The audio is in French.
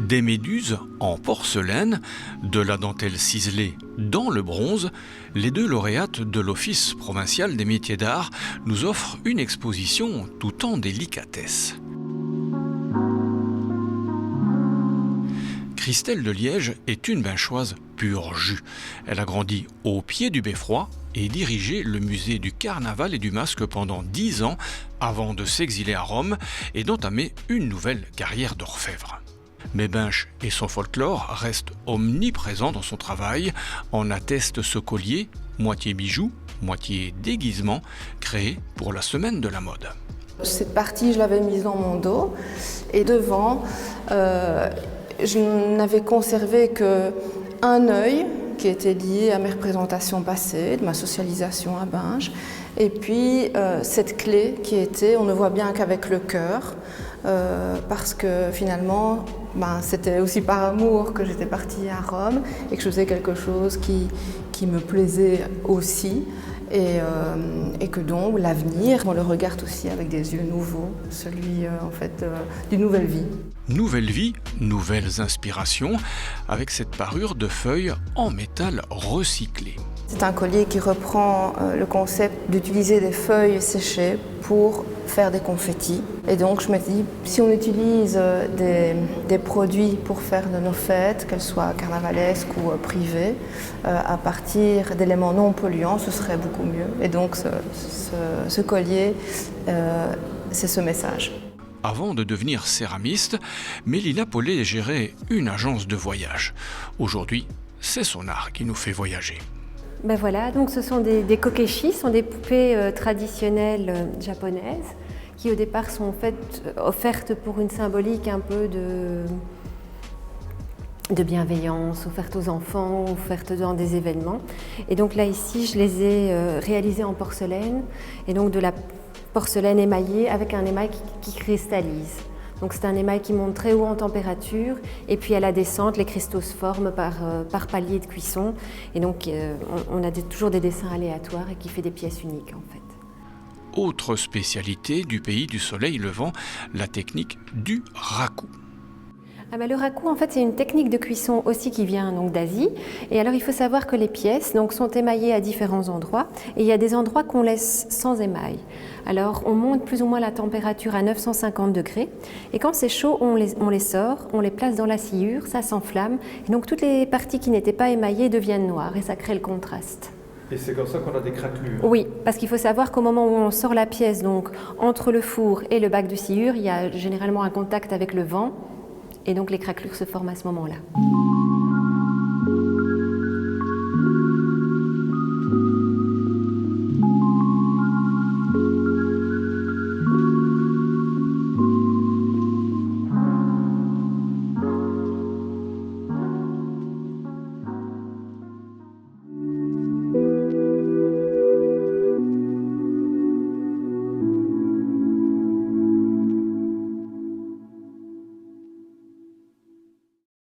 Des méduses en porcelaine, de la dentelle ciselée dans le bronze, les deux lauréates de l'Office provincial des métiers d'art nous offrent une exposition tout en délicatesse. Christelle de Liège est une binchoise pur jus. Elle a grandi au pied du Beffroi et dirigé le musée du Carnaval et du Masque pendant 10 ans avant de s'exiler à Rome et d'entamer une nouvelle carrière d'orfèvre. Mais Binche et son folklore restent omniprésents dans son travail, en atteste ce collier, moitié bijou, moitié déguisement, créé pour la semaine de la mode. Cette partie, je l'avais mise dans mon dos et devant, je n'avais conservé qu'un œil qui était lié à mes représentations passées, de ma socialisation à Binche, et puis cette clé qui était, on ne voit bien qu'avec le cœur, parce que finalement, c'était aussi par amour que j'étais partie à Rome et que je faisais quelque chose qui me plaisait aussi. Et que donc l'avenir, on le regarde aussi avec des yeux nouveaux, celui d'une nouvelle vie. Nouvelle vie, nouvelles inspirations, avec cette parure de feuilles en métal recyclé. C'est un collier qui reprend le concept d'utiliser des feuilles séchées pour faire des confettis. Et donc je me dis, si on utilise des produits pour faire de nos fêtes, qu'elles soient carnavalesques ou privées, à partir d'éléments non polluants, ce serait beaucoup mieux. Et donc ce collier, c'est ce message. Avant de devenir céramiste, Mélina Paulet gérait une agence de voyage. Aujourd'hui, c'est son art qui nous fait voyager. Ben voilà, donc ce sont des kokeshi, ce sont des poupées traditionnelles japonaises qui au départ sont offertes pour une symbolique un peu de bienveillance, offertes aux enfants, offertes dans des événements. Et donc là ici, je les ai réalisées en porcelaine, et donc de la porcelaine émaillée avec un émail qui cristallise. Donc c'est un émail qui monte très haut en température et puis à la descente, les cristaux se forment par palier de cuisson. Et donc on a toujours des dessins aléatoires et qui fait des pièces uniques en fait. Autre spécialité du pays du soleil levant, la technique du raku. Le raku, en fait, c'est une technique de cuisson aussi qui vient donc d'Asie. Et alors, il faut savoir que les pièces donc, sont émaillées à différents endroits. Et il y a des endroits qu'on laisse sans émail. Alors, on monte plus ou moins la température à 950 degrés. Et quand c'est chaud, on les sort, on les place dans la sciure, ça s'enflamme. Et donc, toutes les parties qui n'étaient pas émaillées deviennent noires et ça crée le contraste. Et c'est comme ça qu'on a des craquelures. Oui, parce qu'il faut savoir qu'au moment où on sort la pièce, donc entre le four et le bac de sciure, il y a généralement un contact avec le vent. Et donc les craquelures se forment à ce moment-là.